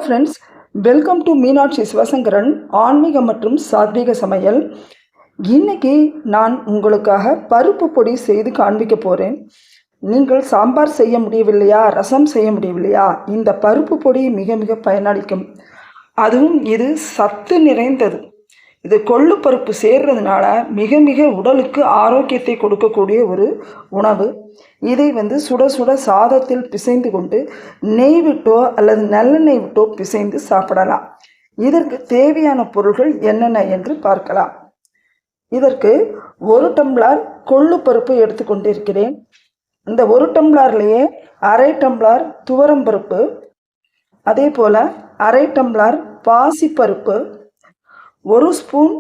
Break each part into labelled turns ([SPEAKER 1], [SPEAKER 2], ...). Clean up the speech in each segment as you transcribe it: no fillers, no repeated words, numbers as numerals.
[SPEAKER 1] Friends, welcome to Meenakshi Sivasankaran ஆன்மீகம் மற்றும் சாத்வீக சமையல். இன்னைக்கு நான் உங்களுக்காக பருப்பு பொடி செய்து காண்பிக்க போகிறேன். நீங்கள் சாம்பார் செய்ய முடியவில்லையா, ரசம் செய்ய முடியவில்லையா, இந்த பருப்பு பொடி மிக மிக பயனளிக்கும். அதுவும் இது சத்து நிறைந்தது. இது கொள்ளு பருப்பு சேர்றதுனால மிக மிக உடலுக்கு ஆரோக்கியத்தை கொடுக்கக்கூடிய ஒரு உணவு. இதை சுட சுட சாதத்தில் பிசைந்து கொண்டு நெய் விட்டோ அல்லது நல்லெண்ணெய் விட்டோ பிசைந்து சாப்பிடலாம். இதற்கு தேவையான பொருட்கள் என்னென்ன என்று பார்க்கலாம். இதற்கு 1 டம்ளர் கொள்ளு பருப்பு எடுத்துக்கொண்டிருக்கிறேன். இந்த 1 டம்ளர்லேயே அரை டம்ளர் துவரம் பருப்பு, அதே போல் அரை டம்ளர் பாசிப்பருப்பு, 1 ஸ்பூன்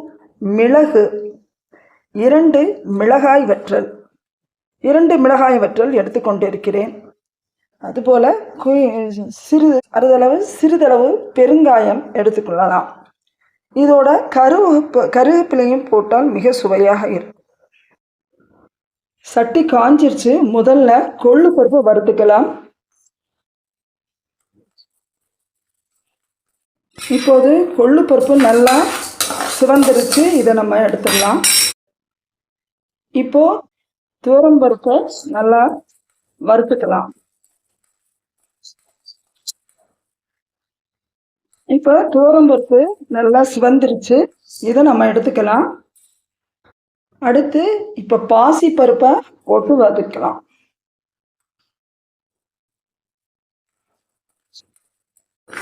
[SPEAKER 1] மிளகு, 2 மிளகாய் வற்றல் எடுத்துக்கொண்டிருக்கிறேன். அதுபோல் சிறிதளவு பெருங்காயம் எடுத்துக்கொள்ளலாம். இதோட கருவேப்பிலையும் போட்டால் மிக சுவையாக இருக்கும். சட்டி காஞ்சிருச்சு. முதல்ல கொள்ளு பருப்பு வறுத்துக்கலாம். இப்போது கொள்ளு பருப்பு நல்லா சிவந்துருச்சு. இதை நம்ம எடுத்துடலாம். இப்போது துவரம் பருப்பை நல்லா வறுத்துக்கலாம். இப்போ துவரம் பருப்பு நல்லா சிவந்துருச்சு. இதை நம்ம எடுத்துக்கலாம். அடுத்து இப்போ பாசி பருப்பை போட்டு வதக்கலாம்.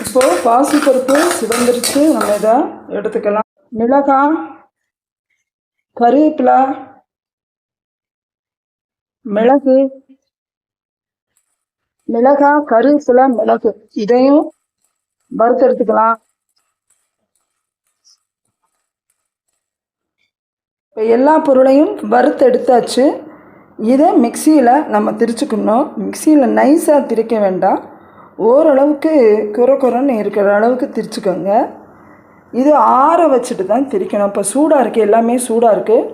[SPEAKER 1] இப்போ பாசி பருப்பு சிவந்துருச்சு. நம்ம இதை எடுத்துக்கலாம். மிளகாய், கருவேப்பிலை, மிளகு இதையும் வறுத்து எடுத்துக்கலாம். இப்போ எல்லா பொருளையும் வறுத்து எடுத்தாச்சு. இதை மிக்சியில் நம்ம திரிச்சுக்கணும். மிக்சியில் நைஸாக திரிக்க வேண்டாம். ஓரளவுக்கு குறன்னு இருக்கிற அளவுக்கு திரிச்சுக்கோங்க. இது ஆற வச்சுட்டு தான் திரிக்கணும். இப்போ சூடாக இருக்குது, எல்லாமே சூடாக இருக்குது.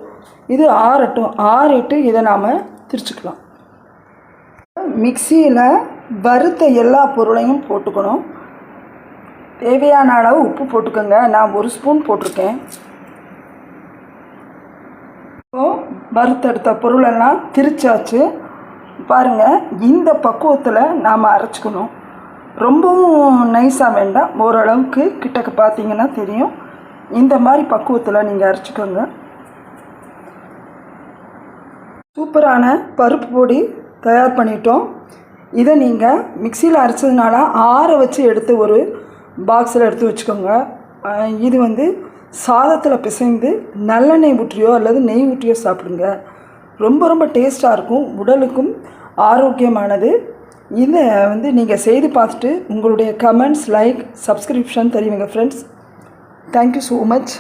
[SPEAKER 1] இது ஆறட்டும். ஆறிட்டு இதை நாம் திரிச்சுக்கலாம். மிக்சியில் வறுத்த எல்லா பொருளையும் போட்டுக்கணும். தேவையான அளவு உப்பு போட்டுக்கோங்க. நான் 1 ஸ்பூன் போட்டிருக்கேன். வறுத்தெடுத்த பொருளெல்லாம் திரிச்சாச்சு. பாருங்கள், இந்த பக்குவத்தில் நாம் அரைச்சிக்கணும். ரொம்பவும் நைஸாக வேண்டாம். ஓரளவுக்கு கிட்டக்க பார்த்தீங்கன்னா தெரியும். இந்த மாதிரி பக்குவத்தில் நீங்கள் அரைச்சிக்கோங்க. சூப்பரான பருப்பு பொடி தயார் பண்ணிட்டோம். இதை நீங்கள் மிக்சியில் அரைச்சதுனால ஆற வச்சு எடுத்து ஒரு பாக்ஸில் எடுத்து வச்சுக்கோங்க. இது சாதத்தில் பிசைந்து நல்லெண்ணெய் ஊற்றியோ அல்லது நெய் ஊற்றியோ சாப்பிடுங்க. ரொம்ப ரொம்ப டேஸ்ட்டாக இருக்கும். உடலுக்கும் ஆரோக்கியமானது. இதை நீங்கள் செய்து பார்த்துட்டு உங்களுடைய கமெண்ட்ஸ், லைக், சப்ஸ்கிரிப்ஷன் தெரிவிங்க ஃப்ரெண்ட்ஸ். Thank you so much.